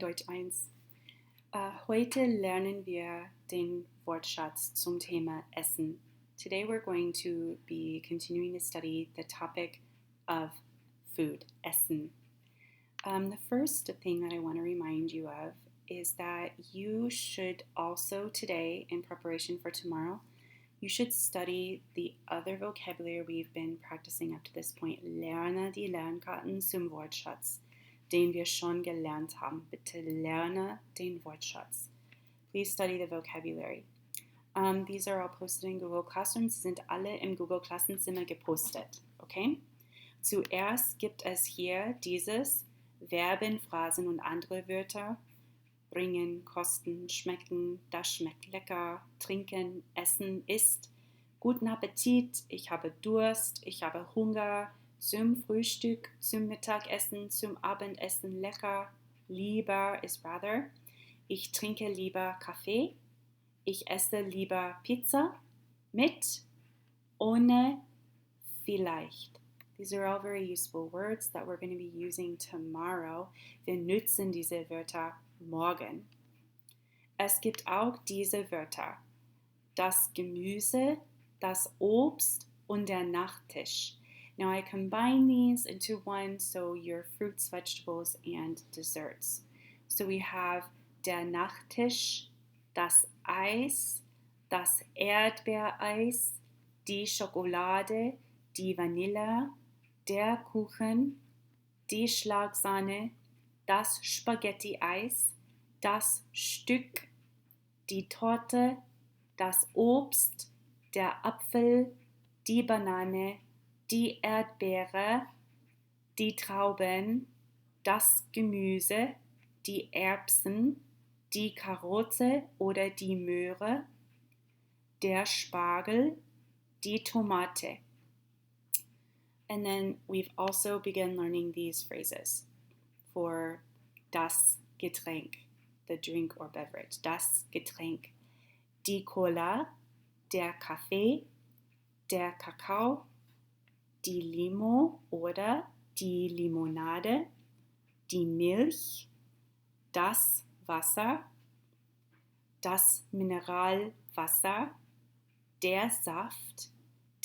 Deutsch 1. Heute lernen wir den Wortschatz zum Thema Essen. Today we're going to be continuing to study the topic of food, Essen. The first thing that I want to remind you of is that you should also today, in preparation for tomorrow, you should study the other vocabulary we've been practicing up to this point. Lerne die Lernkarten zum Wortschatz, den wir schon gelernt haben. Bitte lerne den Wortschatz. Please study the vocabulary. These are all posted in Google Classroom. Sie sind alle im Google Klassenzimmer gepostet. Okay? Zuerst gibt es hier dieses Verben, Phrasen und andere Wörter. Bringen, kosten, schmecken, das schmeckt lecker, trinken, essen, isst. Guten Appetit, ich habe Durst, ich habe Hunger, zum Frühstück, zum Mittagessen, zum Abendessen lecker, lieber ist rather. Ich trinke lieber Kaffee, ich esse lieber Pizza, mit, ohne, vielleicht. These are all very useful words that we're going to be using tomorrow. Wir nutzen diese Wörter morgen. Es gibt auch diese Wörter. Das Gemüse, das Obst und der Nachtisch. Now I combine these into one, so your fruits, vegetables, and desserts. So we have der Nachtisch, das Eis, das Erdbeereis, die Schokolade, die Vanille, der Kuchen, die Schlagsahne, das Spaghetti-Eis, das Stück, die Torte, das Obst, der Apfel, die Banane, die Erdbeere, die Trauben, das Gemüse, die Erbsen, die Karotte oder die Möhre, der Spargel, die Tomate. And then we've also begun learning these phrases for das Getränk, the drink or beverage, das Getränk, die Cola, der Kaffee, der Kakao, die Limo oder die Limonade, die Milch, das Wasser, das Mineralwasser, der Saft,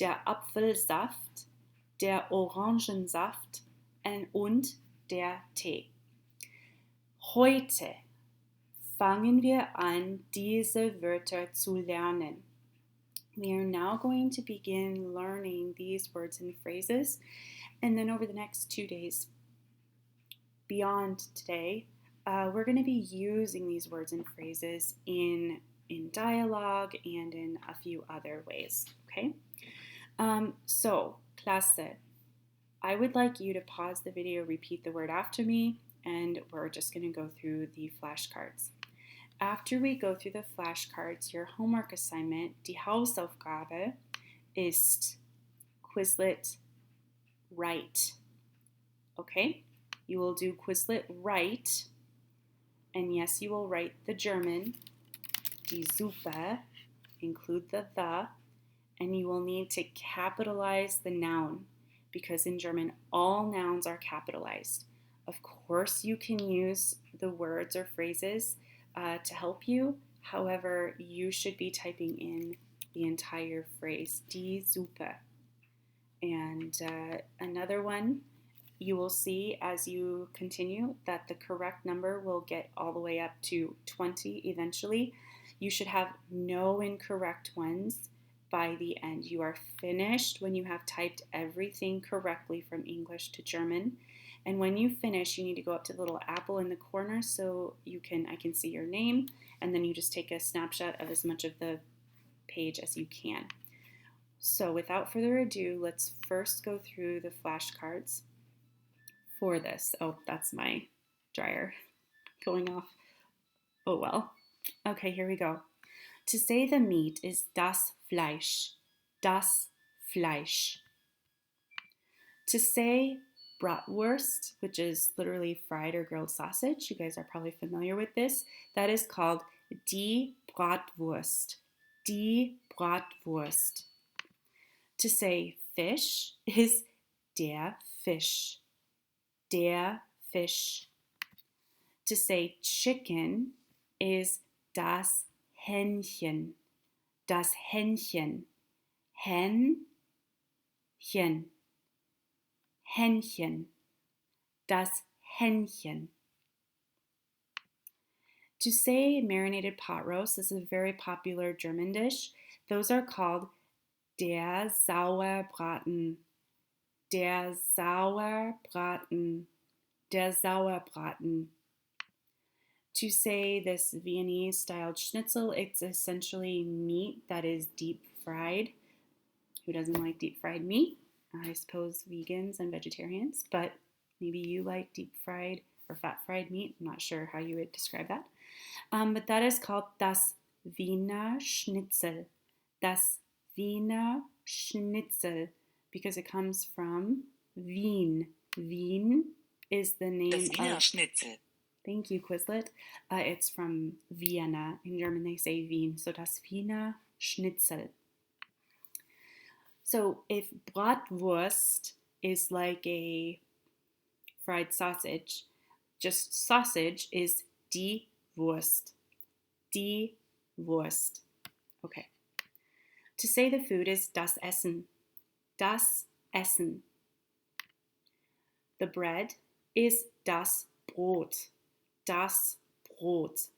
der Apfelsaft, der Orangensaft und der Tee. Heute fangen wir an, diese Wörter zu lernen. We are now going to begin learning these words and phrases, and then over the next 2 days, beyond today, we're going to be using these words and phrases in dialogue and in a few other ways, okay? So, Klasse, I would like you to pause the video, repeat the word after me, and we're just going to go through the flashcards. After we go through the flashcards, your homework assignment, die Hausaufgabe, ist Quizlet Write. Okay? You will do Quizlet Write, and yes, you will write the German, die Suppe, include the, and you will need to capitalize the noun, because in German, all nouns are capitalized. Of course, you can use the words or phrases to help you. However, you should be typing in the entire phrase, die Suppe. And another one, you will see as you continue that the correct number will get all the way up to 20 eventually. You should have no incorrect ones by the end. You are finished when you have typed everything correctly from English to German. And when you finish, you need to go up to the little apple in the corner so I can see your name, and then you just take a snapshot of as much of the page as you can. So without further ado, let's first go through the flashcards for this. Oh, that's my dryer going off. Oh well. Okay, here we go. To say the meat is das Fleisch, das Fleisch. To say bratwurst, which is literally fried or grilled sausage, you guys are probably familiar with this, that is called die Bratwurst, die Bratwurst. To say fish is der Fisch, der Fisch. To say chicken is das Hähnchen. Das Hähnchen. Hähnchen. Hähnchen. Das Hähnchen. To say marinated pot roast, this is a very popular German dish. Those are called der Sauerbraten. Der Sauerbraten. Der Sauerbraten. To say this Viennese styled schnitzel, it's essentially meat that is deep fried. Who doesn't like deep fried meat? I suppose vegans and vegetarians, but maybe you like deep fried or fat fried meat. I'm not sure how you would describe that. But that is called das Wiener Schnitzel. Das Wiener Schnitzel, because it comes from Wien. Wien is the name Das Wiener of... Schnitzel. Thank you, Quizlet. It's from Vienna. In German, they say Wien. So das Wiener Schnitzel. So if Bratwurst is like a fried sausage, just sausage is die Wurst. Die Wurst. Okay. To say the food is das Essen. Das Essen. The bread is das Brot. Das Brot.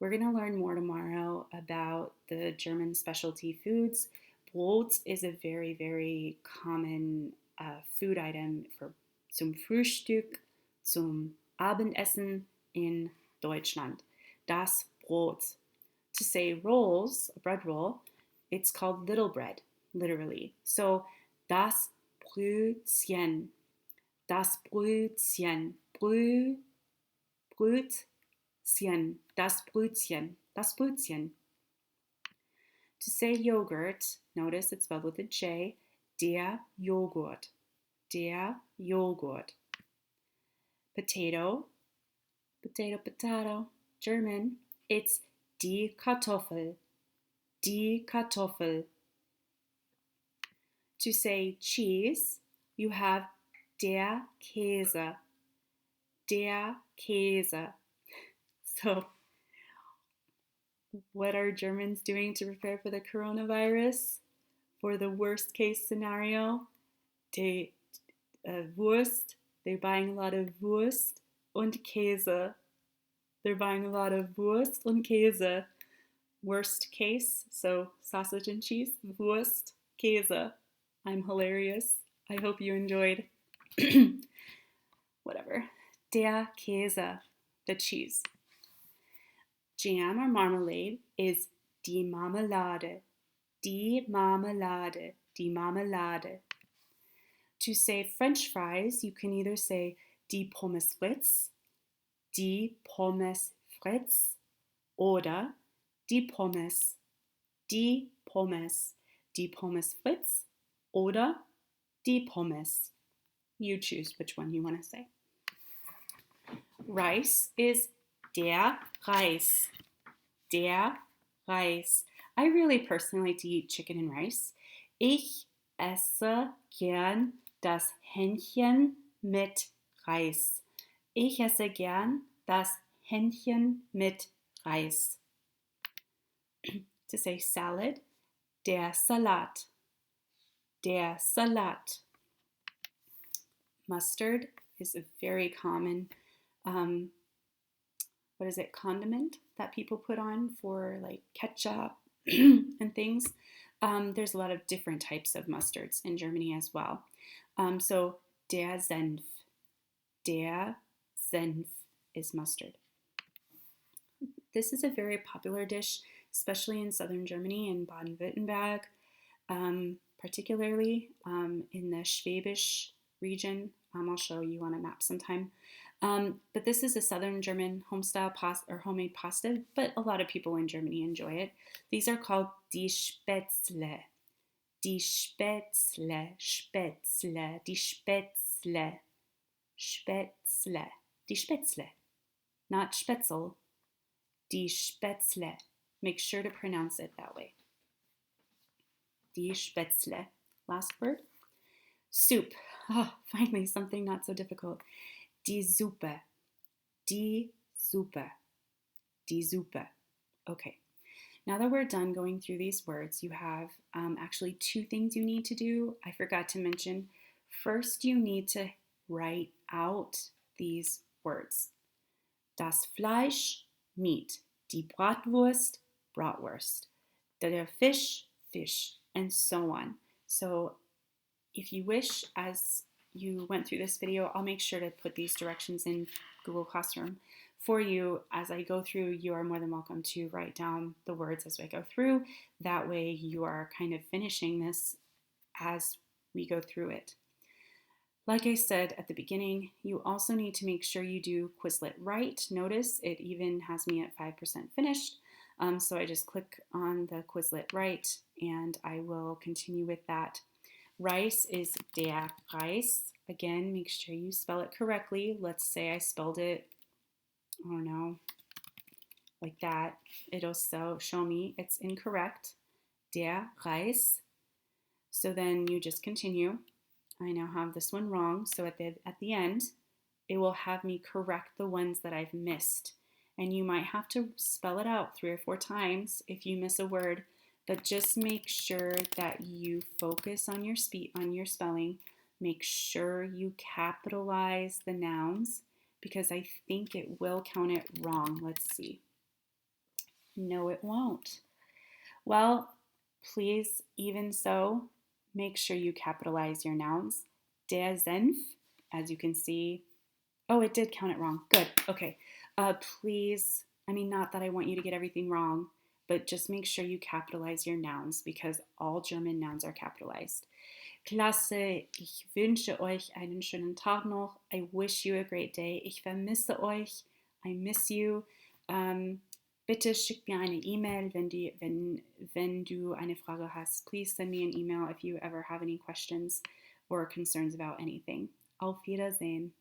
We're going to learn more tomorrow about the German specialty foods. Brot is a very, very common food item for zum Frühstück, zum Abendessen in Deutschland. Das Brot. To say rolls, a bread roll, it's called little bread, literally. So, das Brötchen. Das Brötchen. Brötchen. Das Brötchen. Das Brötchen. To say yogurt, notice it's spelled with a J, der Joghurt. Der Joghurt. Potato, potato, German, it's die Kartoffel. Die Kartoffel. To say cheese, you have der Käse. Der Käse. So, what are Germans doing to prepare for the coronavirus? For the worst case scenario, Wurst, they're buying a lot of Wurst und Käse. They're buying a lot of Wurst und Käse. Worst case, so sausage and cheese, Wurst, Käse. I'm hilarious. I hope you enjoyed. Whatever. Der Käse, the cheese. Jam or marmalade is die Marmelade. Die Marmelade. Die Marmelade. To say French fries, you can either say die Pommes frites, die Pommes frites, oder die Pommes. Die Pommes. Die Pommes frites, oder die Pommes. You choose which one you want to say. Rice is der Reis. Der Reis. I really personally like to eat chicken and rice. Ich esse gern das Hähnchen mit Reis. Ich esse gern das Hähnchen mit Reis. To say salad, der Salat. Der Salat. Mustard is a very common condiment that people put on for like ketchup and things. There's a lot of different types of mustards in Germany as well. So der Senf. Der Senf is mustard. This is a very popular dish, especially in southern Germany and Baden-Württemberg, particularly in the Schwäbisch region. I'll show you on a map sometime. But this is a southern German homestyle pasta or homemade pasta, but a lot of people in Germany enjoy it. These are called die Spätzle. Die Spätzle, Spätzle, die Spätzle, Spätzle, die Spätzle, not Spätzle, die Spätzle. Make sure to pronounce it that way. Die Spätzle. Last word. Soup. Oh, finally, something not so difficult. Die Suppe. Die Suppe, die Suppe. Okay, now that we're done going through these words, you have actually two things you need to do. I forgot to mention. First, you need to write out these words. Das Fleisch, Meat. Die Bratwurst, Bratwurst. Der Fisch, Fish, and so on. So if you wish, as you went through this video, I'll make sure to put these directions in Google Classroom for you. As I go through, you are more than welcome to write down the words as I go through. That way you are kind of finishing this as we go through it. Like I said at the beginning, you also need to make sure you do Quizlet right. Notice it even has me at 5% finished. So I just click on the Quizlet right and I will continue with that. Rice is der Reis. Again, make sure you spell it correctly. Let's say I spelled it, I don't know, like that. It'll show me it's incorrect. Der Reis. So then you just continue. I now have this one wrong, so at the end, it will have me correct the ones that I've missed. And you might have to spell it out 3 or 4 times if you miss a word, but just make sure that you focus on your spelling. Make sure you capitalize the nouns because I think it will count it wrong. Let's see. No, it won't. Well, please, even so, make sure you capitalize your nouns. Der Senf, as you can see. Oh, it did count it wrong. Good. Okay. Please, not that I want you to get everything wrong, but just make sure you capitalize your nouns because all German nouns are capitalized. Klasse, ich wünsche euch einen schönen Tag noch. I wish you a great day. Ich vermisse euch. I miss you. Bitte schick mir eine E-Mail, wenn du eine Frage hast. Please send me an email if you ever have any questions or concerns about anything. Auf Wiedersehen.